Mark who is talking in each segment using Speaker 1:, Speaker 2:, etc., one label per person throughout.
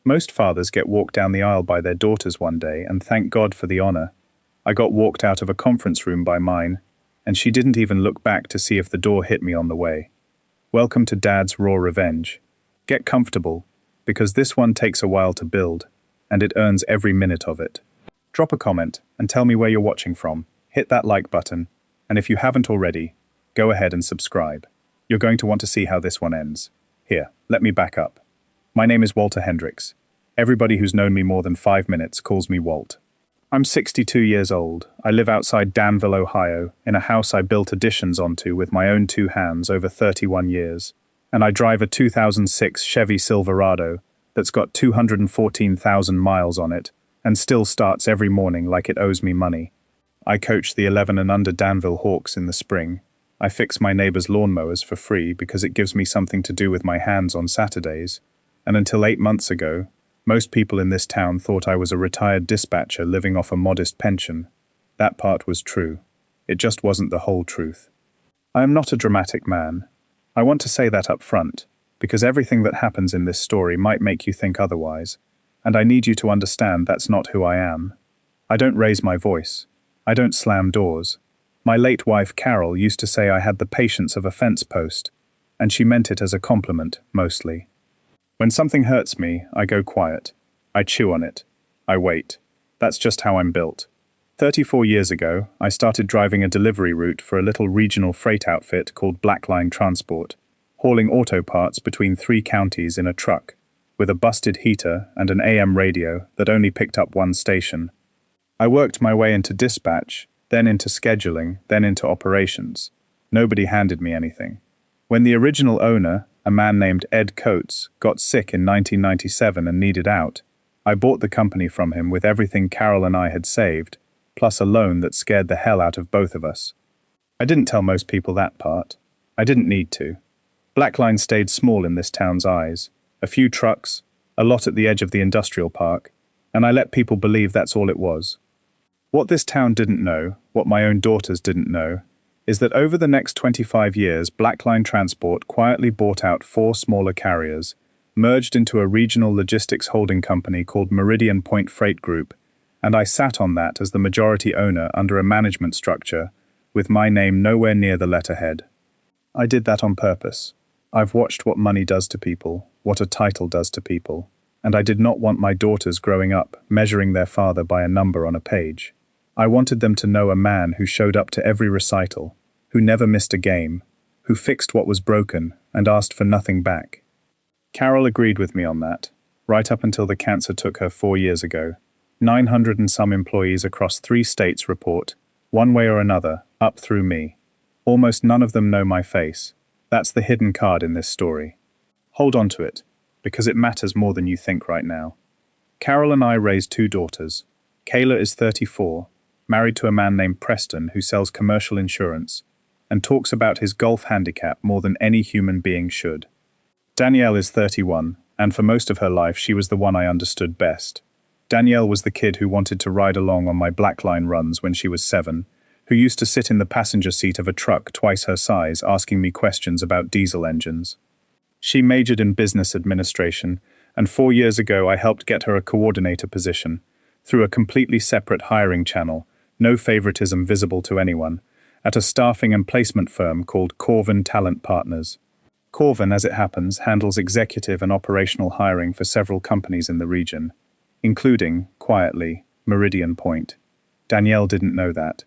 Speaker 1: Most fathers get walked down the aisle by their daughters one day, and thank God for the honor. I got walked out of a conference room by mine, and she didn't even look back to see if the door hit me on the way. Welcome to Dad's raw revenge. Get comfortable, because this one takes a while to build, and it earns every minute of it. Drop a comment and tell me where you're watching from. Hit that like button, and if you haven't already, go ahead and subscribe. You're going to want to see how this one ends. Here, let me back up. My name is Walter Hendricks. Everybody who's known me more than 5 minutes calls me Walt. I'm 62 years old. I live outside Danville, Ohio, in a house I built additions onto with my own 2 hands over 31 years. And I drive a 2006 Chevy Silverado that's got 214,000 miles on it and still starts every morning like it owes me money. I coach the 11 and under Danville Hawks in the spring. I fix my neighbor's lawnmowers for free because it gives me something to do with my hands on Saturdays. And until 8 months ago, most people in this town thought I was a retired dispatcher living off a modest pension. That part was true. It just wasn't the whole truth. I am not a dramatic man. I want to say that up front, because everything that happens in this story might make you think otherwise, and I need you to understand that's not who I am. I don't raise my voice. I don't slam doors. My late wife Carol used to say I had the patience of a fence post, and she meant it as a compliment, mostly. When something hurts me, I go quiet. I chew on it. I wait. That's just how I'm built. 34 years ago, I started driving a delivery route for a little regional freight outfit called Blackline Transport, hauling auto parts between 3 counties in a truck, with a busted heater and an AM radio that only picked up 1 station. I worked my way into dispatch, then into scheduling, then into operations. Nobody handed me anything. When the original owner, a man named Ed Coates, got sick in 1997 and needed out, I bought the company from him with everything Carol and I had saved, plus a loan that scared the hell out of both of us. I didn't tell most people that part. I didn't need to. Blackline stayed small in this town's eyes. A few trucks, a lot at the edge of the industrial park, and I let people believe that's all it was. What this town didn't know, what my own daughters didn't know, is that over the next 25 years, Blackline Transport quietly bought out 4 smaller carriers, merged into a regional logistics holding company called Meridian Point Freight Group, and I sat on that as the majority owner under a management structure, with my name nowhere near the letterhead. I did that on purpose. I've watched what money does to people, what a title does to people, and I did not want my daughters growing up measuring their father by a number on a page. I wanted them to know a man who showed up to every recital, who never missed a game, who fixed what was broken and asked for nothing back. Carol agreed with me on that, right up until the cancer took her 4 years ago. 900 and some employees across 3 states report, one way or another, up through me. Almost none of them know my face. That's the hidden card in this story. Hold on to it, because it matters more than you think right now. Carol and I raised 2 daughters. Kayla is 34, married to a man named Preston who sells commercial insurance, and talks about his golf handicap more than any human being should. Danielle is 31, and for most of her life she was the one I understood best. Danielle was the kid who wanted to ride along on my Blackline runs when she was 7, who used to sit in the passenger seat of a truck twice her size asking me questions about diesel engines. She majored in business administration, and 4 years ago I helped get her a coordinator position, through a completely separate hiring channel, no favoritism visible to anyone, at a staffing and placement firm called Corvin Talent Partners. Corvin, as it happens, handles executive and operational hiring for several companies in the region, including, quietly, Meridian Point. Danielle didn't know that.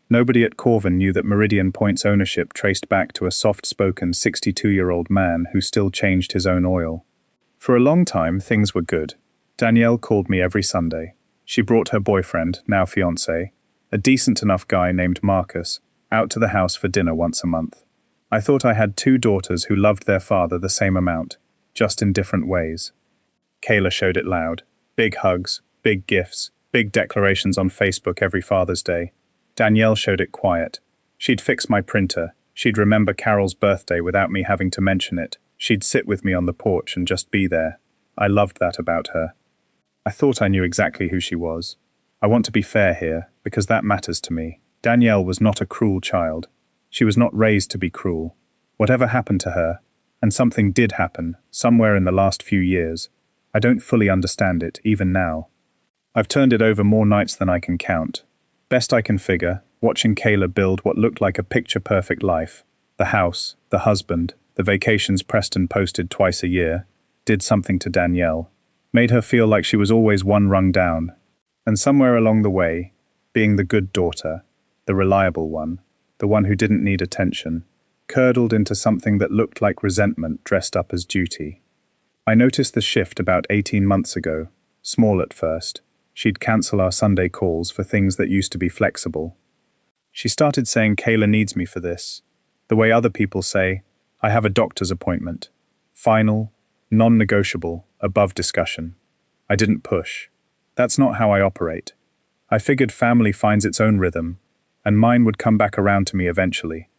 Speaker 1: Nobody at Corvin knew that Meridian Point's ownership traced back to a soft-spoken 62-year-old man who still changed his own oil. For a long time, things were good. Danielle called me every Sunday. She brought her boyfriend, now fiancé, a decent enough guy named Marcus, out to the house for dinner once a month. I thought I had 2 daughters who loved their father the same amount, just in different ways. Kayla showed it loud. Big hugs, big gifts, big declarations on Facebook every Father's Day. Danielle showed it quiet. She'd fix my printer. She'd remember Carol's birthday without me having to mention it. She'd sit with me on the porch and just be there. I loved that about her. I thought I knew exactly who she was. I want to be fair here, because that matters to me. Danielle was not a cruel child. She was not raised to be cruel. Whatever happened to her, and something did happen, somewhere in the last few years, I don't fully understand it, even now. I've turned it over more nights than I can count. Best I can figure, watching Kayla build what looked like a picture-perfect life. The house, the husband, the vacations Preston posted twice a year, did something to Danielle. Made her feel like she was always one rung down. And somewhere along the way, being the good daughter, the reliable one, the one who didn't need attention, curdled into something that looked like resentment dressed up as duty. I noticed the shift about 18 months ago, small at first. She'd cancel our Sunday calls for things that used to be flexible. She started saying Kayla needs me for this, the way other people say, I have a doctor's appointment. Final, non-negotiable, above discussion. I didn't push. That's not how I operate. I figured family finds its own rhythm, and mine would come back around to me eventually.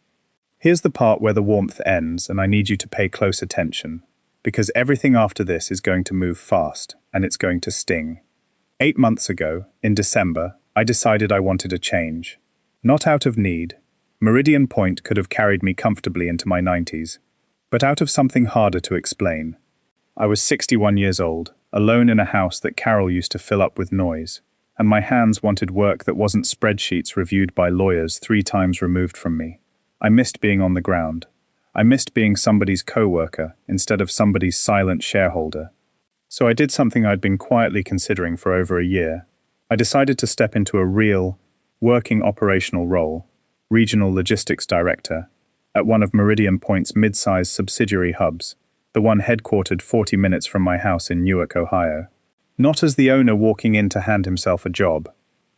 Speaker 1: Here's the part where the warmth ends, and I need you to pay close attention, because everything after this is going to move fast, and it's going to sting. 8 months ago, in December, I decided I wanted a change. Not out of need. Meridian Point could have carried me comfortably into my 90s, but out of something harder to explain. I was 61 years old, alone in a house that Carol used to fill up with noise, and my hands wanted work that wasn't spreadsheets reviewed by lawyers 3 times removed from me. I missed being on the ground. I missed being somebody's co-worker instead of somebody's silent shareholder. So I did something I'd been quietly considering for over a year. I decided to step into a real, working operational role, regional logistics director, at one of Meridian Point's mid-sized subsidiary hubs, the one headquartered 40 minutes from my house in Newark, Ohio. Not as the owner walking in to hand himself a job.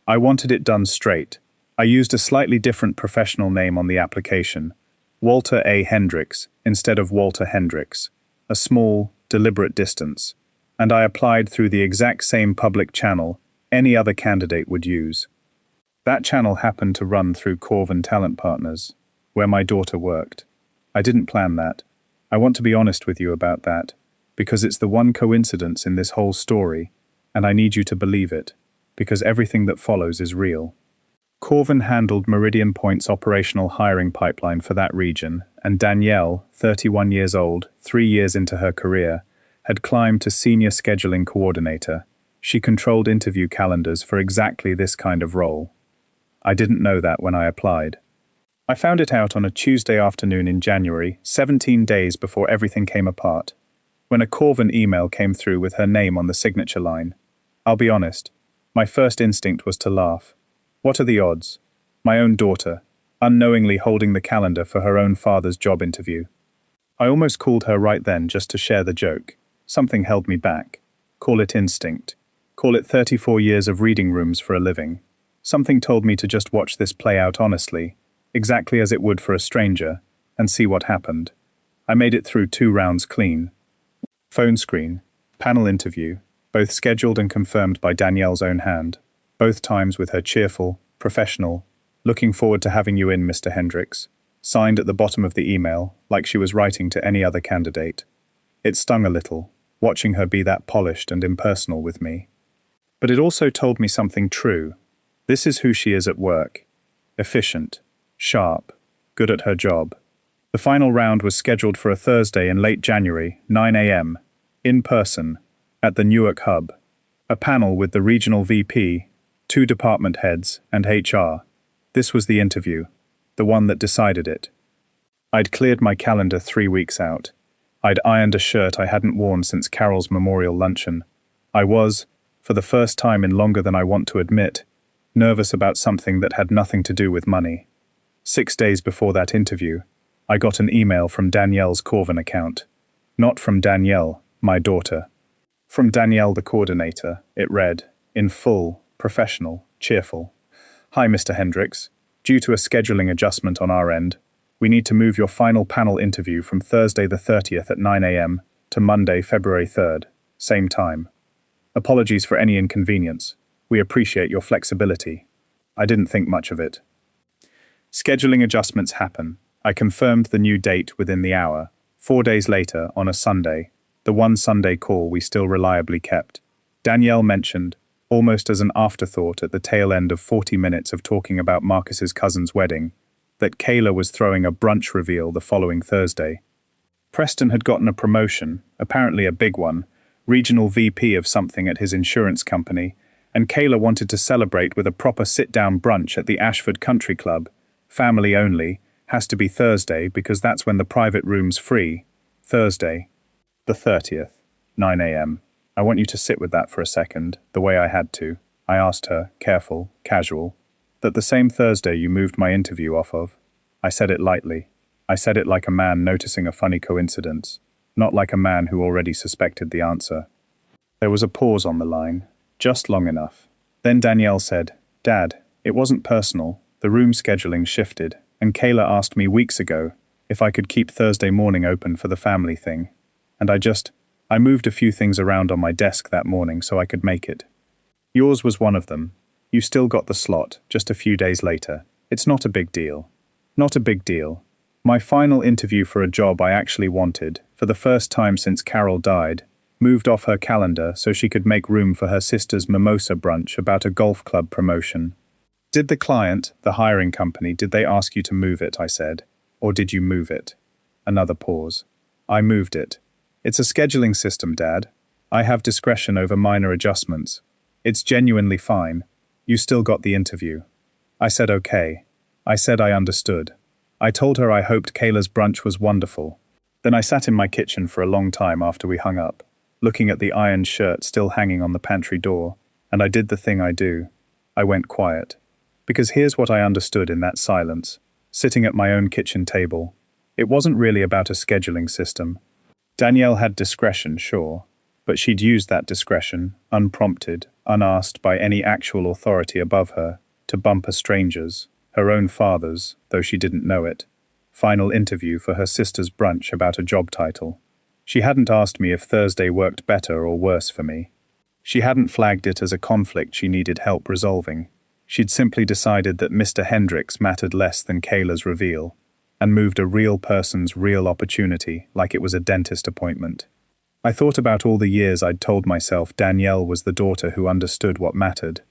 Speaker 1: I wanted it done straight. I used a slightly different professional name on the application, Walter A. Hendricks, instead of Walter Hendricks, a small, deliberate distance, and I applied through the exact same public channel any other candidate would use. That channel happened to run through Corvin Talent Partners, where my daughter worked. I didn't plan that. I want to be honest with you about that, because it's the one coincidence in this whole story, and I need you to believe it, because everything that follows is real. Corvin handled Meridian Point's operational hiring pipeline for that region, and Danielle, 31 years old, 3 years into her career, had climbed to senior scheduling coordinator. She controlled interview calendars for exactly this kind of role. I didn't know that when I applied. I found it out on a Tuesday afternoon in January, 17 days before everything came apart, when a Corvin email came through with her name on the signature line. I'll be honest, my first instinct was to laugh. What are the odds? My own daughter, unknowingly holding the calendar for her own father's job interview. I almost called her right then just to share the joke. Something held me back. Call it instinct. Call it 34 years of reading rooms for a living. Something told me to just watch this play out honestly, exactly as it would for a stranger, and see what happened. I made it through 2 rounds clean. Phone screen, panel interview, both scheduled and confirmed by Danielle's own hand, both times with her cheerful, professional, "Looking forward to having you in, Mr. Hendricks," signed at the bottom of the email, like she was writing to any other candidate. It stung a little, watching her be that polished and impersonal with me. But it also told me something true. This is who she is at work. Efficient, sharp, good at her job. The final round was scheduled for a Thursday in late January, 9 a.m., in person, at the Newark Hub. A panel with the regional VP, 2 department heads, and HR. This was the interview, the one that decided it. I'd cleared my calendar 3 weeks out. I'd ironed a shirt I hadn't worn since Carol's memorial luncheon. I was, for the first time in longer than I want to admit, nervous about something that had nothing to do with money. 6 days before that interview, I got an email from Danielle's Corvin account. Not from Danielle, my daughter. From Danielle, the coordinator, it read, in full, professional, cheerful. "Hi, Mr. Hendricks. Due to a scheduling adjustment on our end, we need to move your final panel interview from Thursday the 30th at 9 a.m. to Monday, February 3rd, same time. Apologies for any inconvenience. We appreciate your flexibility." I didn't think much of it. Scheduling adjustments happen. I confirmed the new date within the hour. 4 days later, on a Sunday, the one Sunday call we still reliably kept, Danielle mentioned, almost as an afterthought at the tail end of 40 minutes of talking about Marcus's cousin's wedding, that Kayla was throwing a brunch reveal the following Thursday. Preston had gotten a promotion, apparently a big one, regional VP of something at his insurance company, and Kayla wanted to celebrate with a proper sit-down brunch at the Ashford Country Club. Family only, has to be Thursday because that's when the private room's free. Thursday, the 30th, 9 a.m. I want you to sit with that for a second, the way I had to. I asked her, careful, casual, that the same Thursday you moved my interview off of. I said it lightly. I said it like a man noticing a funny coincidence, not like a man who already suspected the answer. There was a pause on the line, just long enough. Then Danielle said, Dad, it wasn't personal, the room scheduling shifted, and Kayla asked me weeks ago if I could keep Thursday morning open for the family thing. And I moved a few things around on my desk that morning so I could make it. Yours was one of them. You still got the slot, just a few days later. It's not a big deal. Not a big deal. My final interview for a job I actually wanted, for the first time since Carol died, moved off her calendar so she could make room for her sister's mimosa brunch about a golf club promotion. Did the client, the hiring company, did they ask you to move it, I said. Or did you move it? Another pause. I moved it. It's a scheduling system, Dad. I have discretion over minor adjustments. It's genuinely fine. You still got the interview. I said okay. I said I understood. I told her I hoped Kayla's brunch was wonderful. Then I sat in my kitchen for a long time after we hung up, looking at the ironed shirt still hanging on the pantry door, and I did the thing I do. I went quiet. Because here's what I understood in that silence, sitting at my own kitchen table. It wasn't really about a scheduling system. Danielle had discretion, sure, but she'd used that discretion, unprompted, unasked by any actual authority above her, to bump a stranger's, her own father's, though she didn't know it, final interview for her sister's brunch about a job title. She hadn't asked me if Thursday worked better or worse for me. She hadn't flagged it as a conflict she needed help resolving. She'd simply decided that Mr. Hendricks mattered less than Kayla's reveal, and moved a real person's real opportunity like it was a dentist appointment. I thought about all the years I'd told myself Danielle was the daughter who understood what mattered.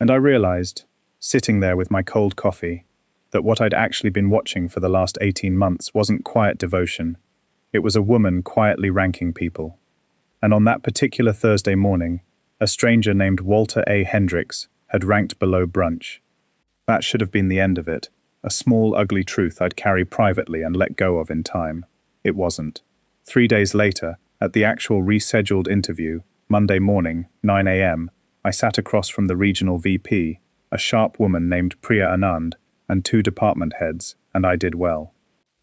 Speaker 1: And I realized, sitting there with my cold coffee, that what I'd actually been watching for the last 18 months wasn't quiet devotion. It was a woman quietly ranking people. And on that particular Thursday morning, a stranger named Walter A. Hendricks had ranked below Brunch. That should have been the end of it, a small, ugly truth I'd carry privately and let go of in time. It wasn't. 3 days later, at the actual rescheduled interview, Monday morning, 9 a.m., I sat across from the regional VP, a sharp woman named Priya Anand, and 2 department heads, and I did well.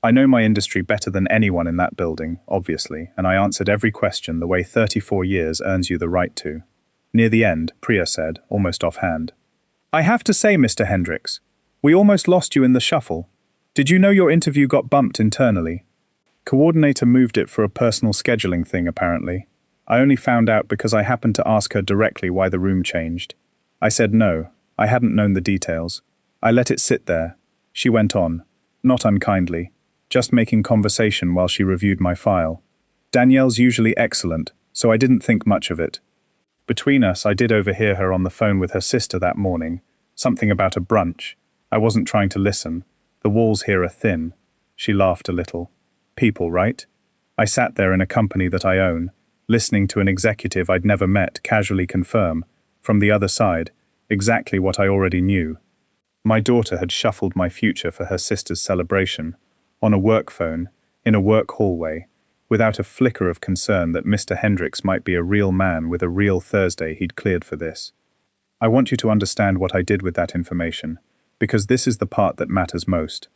Speaker 1: I know my industry better than anyone in that building, obviously, and I answered every question the way 34 years earns you the right to. Near the end, Priya said, almost offhand, I have to say, Mr. Hendricks, we almost lost you in the shuffle. Did you know your interview got bumped internally? Coordinator moved it for a personal scheduling thing, apparently. I only found out because I happened to ask her directly why the room changed. I said no, I hadn't known the details. I let it sit there. She went on, not unkindly, just making conversation while she reviewed my file. Danielle's usually excellent, so I didn't think much of it. Between us, I did overhear her on the phone with her sister that morning, something about a brunch. I wasn't trying to listen. The walls here are thin. She laughed a little. People, right? I sat there in a company that I own, listening to an executive I'd never met casually confirm, from the other side, exactly what I already knew. My daughter had shuffled my future for her sister's celebration, on a work phone, in a work hallway, without a flicker of concern that Mr. Hendricks might be a real man with a real Thursday he'd cleared for this. I want you to understand what I did with that information, because this is the part that matters most.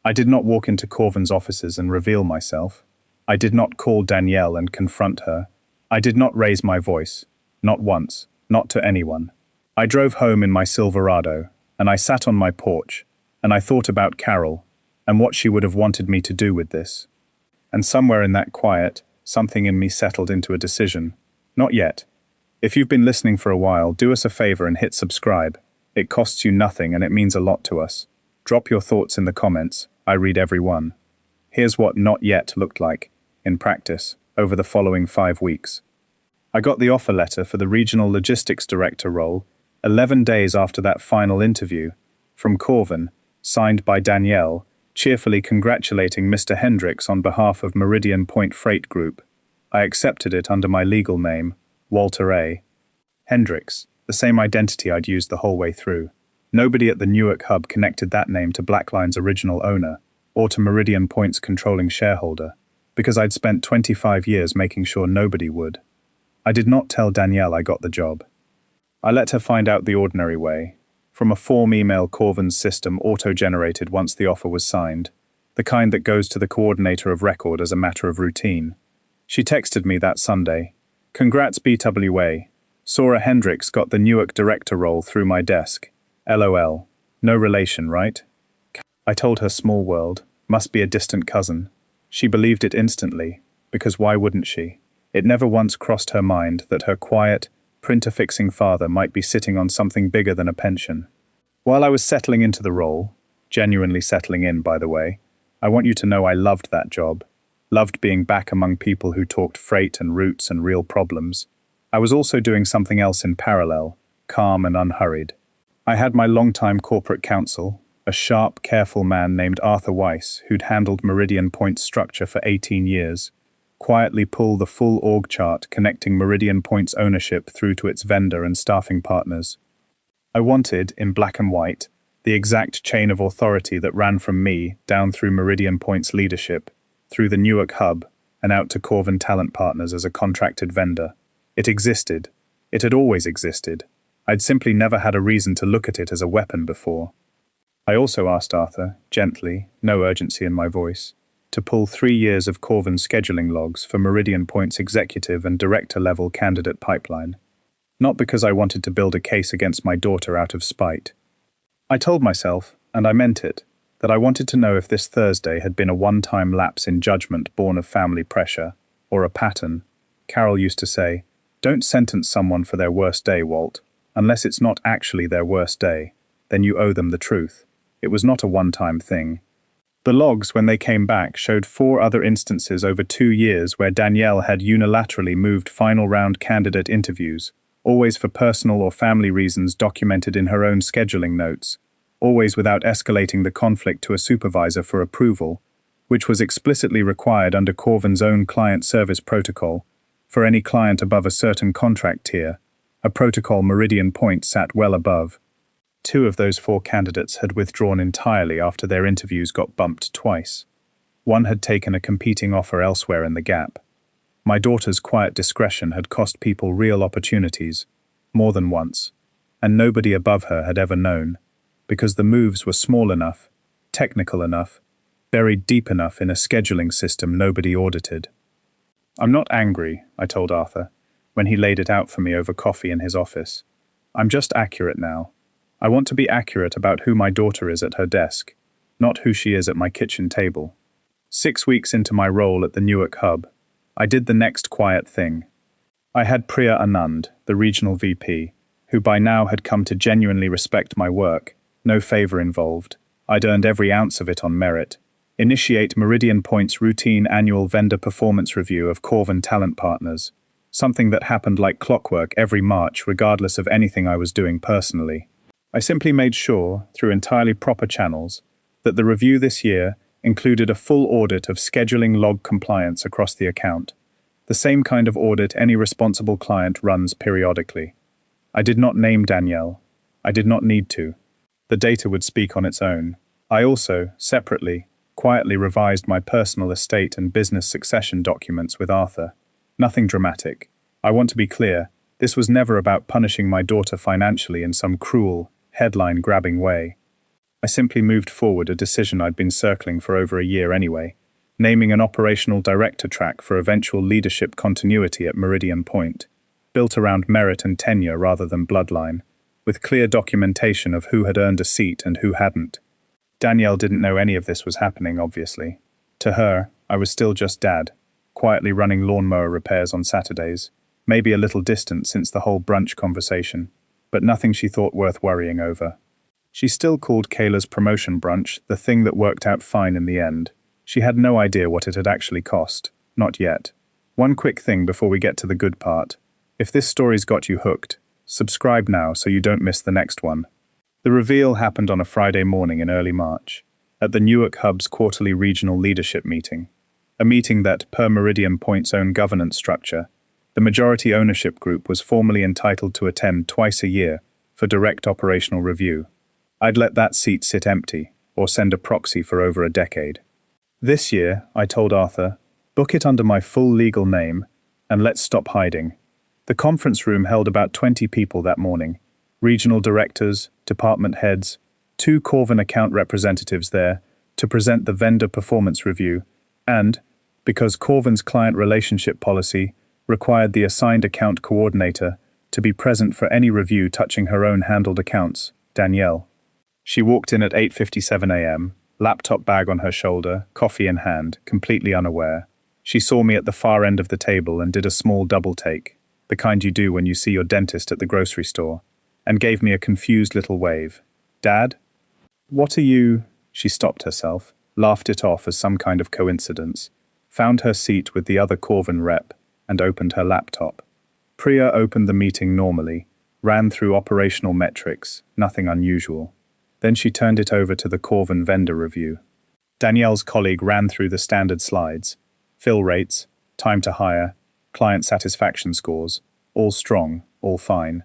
Speaker 1: I did not walk into Corvin's offices and reveal myself. I did not call Danielle and confront her. I did not raise my voice, not once, not to anyone. I drove home in my Silverado, and I sat on my porch, and I thought about Carol, and what she would have wanted me to do with this. And somewhere in that quiet, something in me settled into a decision. Not yet. If you've been listening for a while, do us a favor and hit subscribe. It costs you nothing and it means a lot to us. Drop your thoughts in the comments. I read every one. Here's what not yet looked like, in practice, over the following 5 weeks. I got the offer letter for the Regional Logistics Director role 11 days after that final interview, from Corvin, signed by Danielle, cheerfully congratulating Mr. Hendricks on behalf of Meridian Point Freight Group. I accepted it under my legal name, Walter A. Hendricks, the same identity I'd used the whole way through. Nobody at the Newark hub connected that name to Blackline's original owner, or to Meridian Point's controlling shareholder, because I'd spent 25 years making sure nobody would. I did not tell Danielle I got the job. I let her find out the ordinary way, from a form email Corvin's system auto-generated once the offer was signed, the kind that goes to the coordinator of record as a matter of routine. She texted me that Sunday, "Congrats BWA. Sora Hendricks got the Newark director role through my desk. LOL. No relation, right?" I told her small world, must be a distant cousin. She believed it instantly, because why wouldn't she? It never once crossed her mind that her quiet, printer-fixing father might be sitting on something bigger than a pension. While I was settling into the role, genuinely settling in, by the way, I want you to know I loved that job, loved being back among people who talked freight and routes and real problems. I was also doing something else in parallel, calm and unhurried. I had my longtime corporate counsel, a sharp, careful man named Arthur Weiss, who'd handled Meridian Point's structure for 18 years, quietly pull the full org chart connecting Meridian Point's ownership through to its vendor and staffing partners. I wanted, in black and white, the exact chain of authority that ran from me down through Meridian Point's leadership, through the Newark hub, and out to Corvin Talent Partners as a contracted vendor. It existed. It had always existed. I'd simply never had a reason to look at it as a weapon before. I also asked Arthur, gently, no urgency in my voice, to pull 3 years of Corvin's scheduling logs for Meridian Point's executive and director-level candidate pipeline. Not because I wanted to build a case against my daughter out of spite. I told myself, and I meant it, that I wanted to know if this Thursday had been a one-time lapse in judgment born of family pressure, or a pattern. Carol used to say, "Don't sentence someone for their worst day, Walt, unless it's not actually their worst day. Then you owe them the truth." It was not a one-time thing. The logs, when they came back, showed 4 other instances over 2 years where Danielle had unilaterally moved final round candidate interviews, always for personal or family reasons documented in her own scheduling notes, always without escalating the conflict to a supervisor for approval, which was explicitly required under Corvin's own client service protocol for any client above a certain contract tier, a protocol Meridian Point sat well above. 2 of those 4 candidates had withdrawn entirely after their interviews got bumped twice. 1 had taken a competing offer elsewhere in the gap. My daughter's quiet discretion had cost people real opportunities, more than once, and nobody above her had ever known, because the moves were small enough, technical enough, buried deep enough in a scheduling system nobody audited. "I'm not angry," I told Arthur, when he laid it out for me over coffee in his office. "I'm just accurate now. I want to be accurate about who my daughter is at her desk, not who she is at my kitchen table." 6 weeks into my role at the Newark hub, I did the next quiet thing. I had Priya Anand, the regional VP, who by now had come to genuinely respect my work, no favor involved, I'd earned every ounce of it on merit, initiate Meridian Point's routine annual vendor performance review of Corvin Talent Partners, something that happened like clockwork every March regardless of anything I was doing personally. I simply made sure, through entirely proper channels, that the review this year included a full audit of scheduling log compliance across the account, the same kind of audit any responsible client runs periodically. I did not name Danielle. I did not need to. The data would speak on its own. I also, separately, quietly revised my personal estate and business succession documents with Arthur. Nothing dramatic. I want to be clear, this was never about punishing my daughter financially in some cruel, headline-grabbing way. I simply moved forward a decision I'd been circling for over a year anyway, naming an operational director track for eventual leadership continuity at Meridian Point, built around merit and tenure rather than bloodline, with clear documentation of who had earned a seat and who hadn't. Danielle didn't know any of this was happening, obviously. To her, I was still just dad, quietly running lawnmower repairs on Saturdays, maybe a little distant since the whole brunch conversation, but nothing she thought worth worrying over. She still called Kayla's promotion brunch the thing that worked out fine in the end. She had no idea what it had actually cost. Not yet. One quick thing before we get to the good part. If this story's got you hooked, subscribe now so you don't miss the next one. The reveal happened on a Friday morning in early March, at the Newark Hub's quarterly regional leadership meeting. a meeting that, per Meridian Point's own governance structure, the majority ownership group was formally entitled to attend twice a year for direct operational review. I'd let that seat sit empty, or send a proxy for over a decade. This year, I told Arthur, book it under my full legal name, and let's stop hiding. The conference room held about 20 people that morning, regional directors, department heads, 2 Corvin account representatives there to present the vendor performance review, and, because Corvin's client relationship policy required the assigned account coordinator to be present for any review touching her own handled accounts, Danielle. She walked in at 8:57 a.m., laptop bag on her shoulder, coffee in hand, completely unaware. She saw me at the far end of the table and did a small double take, the kind you do when you see your dentist at the grocery store, and gave me a confused little wave. "Dad? What are you—" She stopped herself, laughed it off as some kind of coincidence, found her seat with the other Corvin rep, and opened her laptop. Priya opened the meeting normally, ran through operational metrics, nothing unusual. Then she turned it over to the Corvin vendor review. Danielle's colleague ran through the standard slides: fill rates, time to hire, client satisfaction scores, all strong, all fine.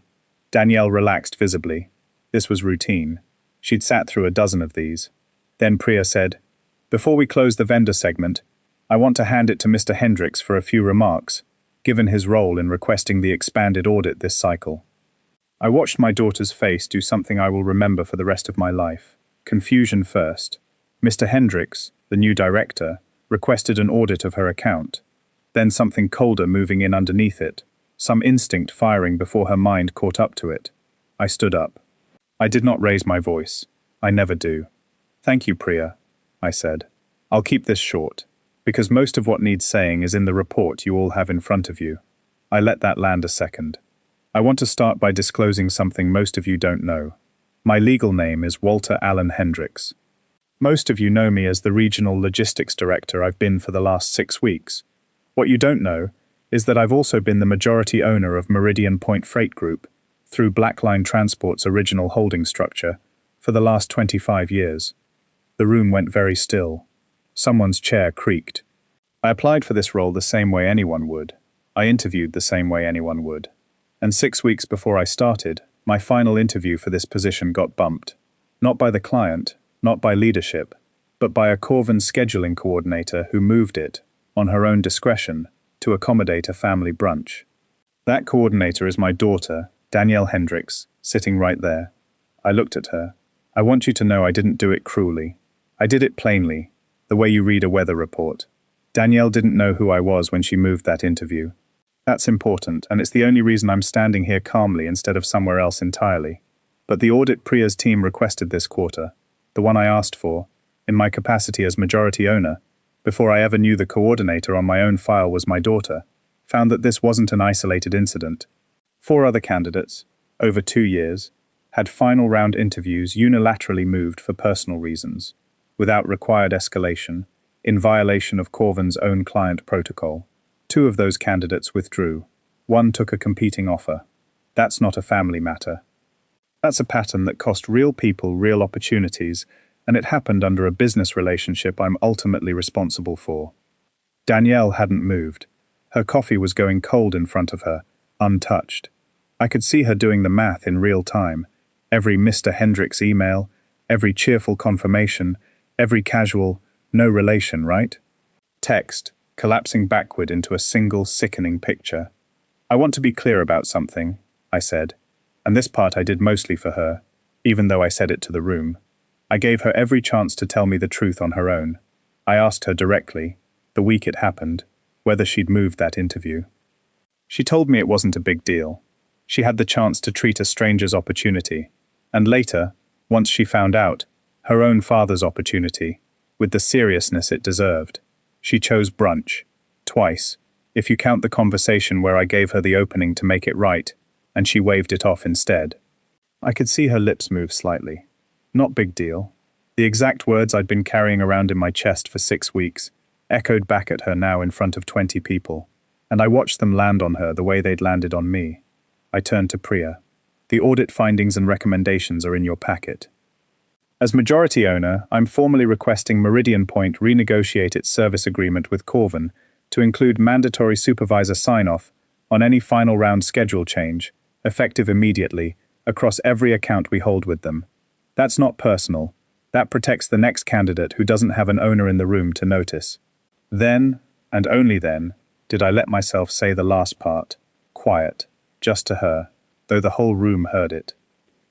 Speaker 1: Danielle relaxed visibly. This was routine. She'd sat through a dozen of these. Then Priya said, "Before we close the vendor segment, I want to hand it to Mr. Hendricks for a few remarks, given his role in requesting the expanded audit this cycle." I watched my daughter's face do something I will remember for the rest of my life. Confusion first. Mr. Hendricks, the new director, requested an audit of her account. Then something colder moving in underneath it, some instinct firing before her mind caught up to it. I stood up. I did not raise my voice. I never do. "Thank you, Priya," I said. "I'll keep this short, because most of what needs saying is in the report you all have in front of you." I let that land a second. I want to start by disclosing something most of you don't know. My legal name is Walter Allen Hendricks. Most of you know me as the regional logistics director I've been for the last 6 weeks. What you don't know is that I've also been the majority owner of Meridian Point Freight Group, through Blackline Transport's original holding structure, for the last 25 years. The room went very still. Someone's chair creaked. I applied for this role the same way anyone would. I interviewed the same way anyone would. And 6 weeks before I started, my final interview for this position got bumped. Not by the client, not by leadership, but by a Corvin scheduling coordinator who moved it, on her own discretion, to accommodate a family brunch. That coordinator is my daughter, Danielle Hendricks, sitting right there. I looked at her. I want you to know I didn't do it cruelly. I did it plainly, the way you read a weather report. Danielle didn't know who I was when she moved that interview. That's important, and it's the only reason I'm standing here calmly instead of somewhere else entirely. But the audit Priya's team requested this quarter, the one I asked for, in my capacity as majority owner, before I ever knew the coordinator on my own file was my daughter, found that this wasn't an isolated incident. 4 other candidates, over 2 years, had final round interviews unilaterally moved for personal reasons, without required escalation, in violation of Corvin's own client protocol. 2 of those candidates withdrew. 1 took a competing offer. That's not a family matter. That's a pattern that cost real people real opportunities, and it happened under a business relationship I'm ultimately responsible for. Danielle hadn't moved. Her coffee was going cold in front of her, untouched. I could see her doing the math in real time. Every Mr. Hendricks email, every cheerful confirmation, every casual, no relation, right? Text, collapsing backward into a single sickening picture. "I want to be clear about something," I said, and this part I did mostly for her, even though I said it to the room. I gave her every chance to tell me the truth on her own. I asked her directly, the week it happened, whether she'd moved that interview. She told me it wasn't a big deal. She had the chance to treat a stranger's opportunity, and later, once she found out, her own father's opportunity, with the seriousness it deserved. She chose Brunch, twice, if you count the conversation where I gave her the opening to make it right, and she waved it off instead. I could see her lips move slightly. Not big deal. The exact words I'd been carrying around in my chest for 6 weeks echoed back at her now in front of 20 people, and I watched them land on her the way they'd landed on me. I turned to Priya. "The audit findings and recommendations are in your packet." As majority owner, I'm formally requesting Meridian Point renegotiate its service agreement with Corvin to include mandatory supervisor sign-off on any final round schedule change, effective immediately, across every account we hold with them. That's not personal. That protects the next candidate who doesn't have an owner in the room to notice. Then, and only then, did I let myself say the last part, quiet, just to her, though the whole room heard it.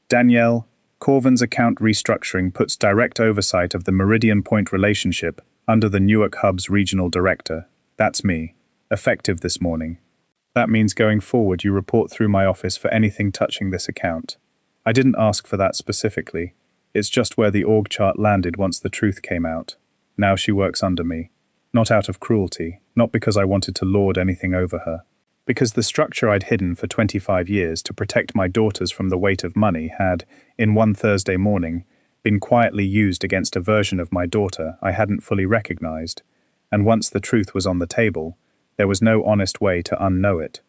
Speaker 1: Danielle, Corvin's account restructuring puts direct oversight of the Meridian Point relationship under the Newark Hub's regional director. That's me, effective this morning. That means going forward you report through my office for anything touching this account. I didn't ask for that specifically. It's just where the org chart landed once the truth came out. Now she works under me. Not out of cruelty, not because I wanted to lord anything over her. Because the structure I'd hidden for 25 years to protect my daughters from the weight of money had, in one Thursday morning, been quietly used against a version of my daughter I hadn't fully recognized, and once the truth was on the table, there was no honest way to unknow it.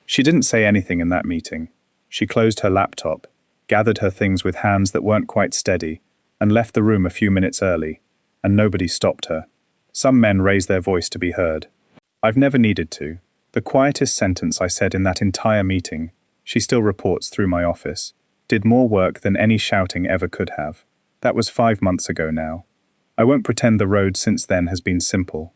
Speaker 1: She didn't say anything in that meeting. She closed her laptop, gathered her things with hands that weren't quite steady, and left the room a few minutes early, and nobody stopped her. Some men raised their voice to be heard. I've never needed to. The quietest sentence I said in that entire meeting, she still reports through my office, did more work than any shouting ever could have. That was 5 months ago now. I won't pretend the road since then has been simple.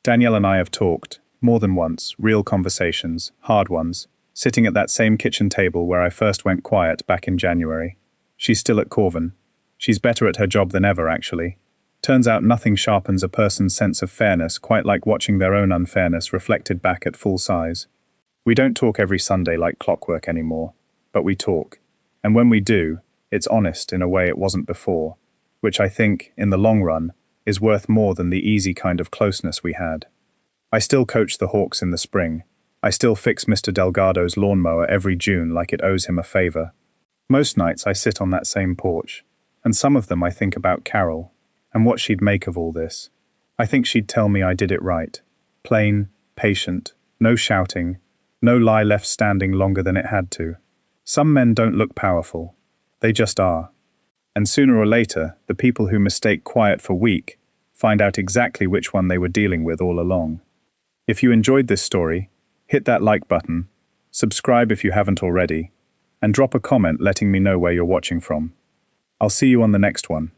Speaker 1: Danielle and I have talked, more than once, real conversations, hard ones, sitting at that same kitchen table where I first went quiet back in January. She's still at Corvin. She's better at her job than ever, actually. Turns out nothing sharpens a person's sense of fairness quite like watching their own unfairness reflected back at full size. We don't talk every Sunday like clockwork anymore, but we talk. And when we do, it's honest in a way it wasn't before, which I think, in the long run, is worth more than the easy kind of closeness we had. I still coach the Hawks in the spring. I still fix Mr. Delgado's lawnmower every June like it owes him a favor. Most nights I sit on that same porch, and some of them I think about Carol, and what she'd make of all this. I think she'd tell me I did it right. Plain, patient, no shouting, no lie left standing longer than it had to. Some men don't look powerful. They just are. And sooner or later, the people who mistake quiet for weak find out exactly which one they were dealing with all along. If you enjoyed this story, hit that like button, subscribe if you haven't already, and drop a comment letting me know where you're watching from. I'll see you on the next one.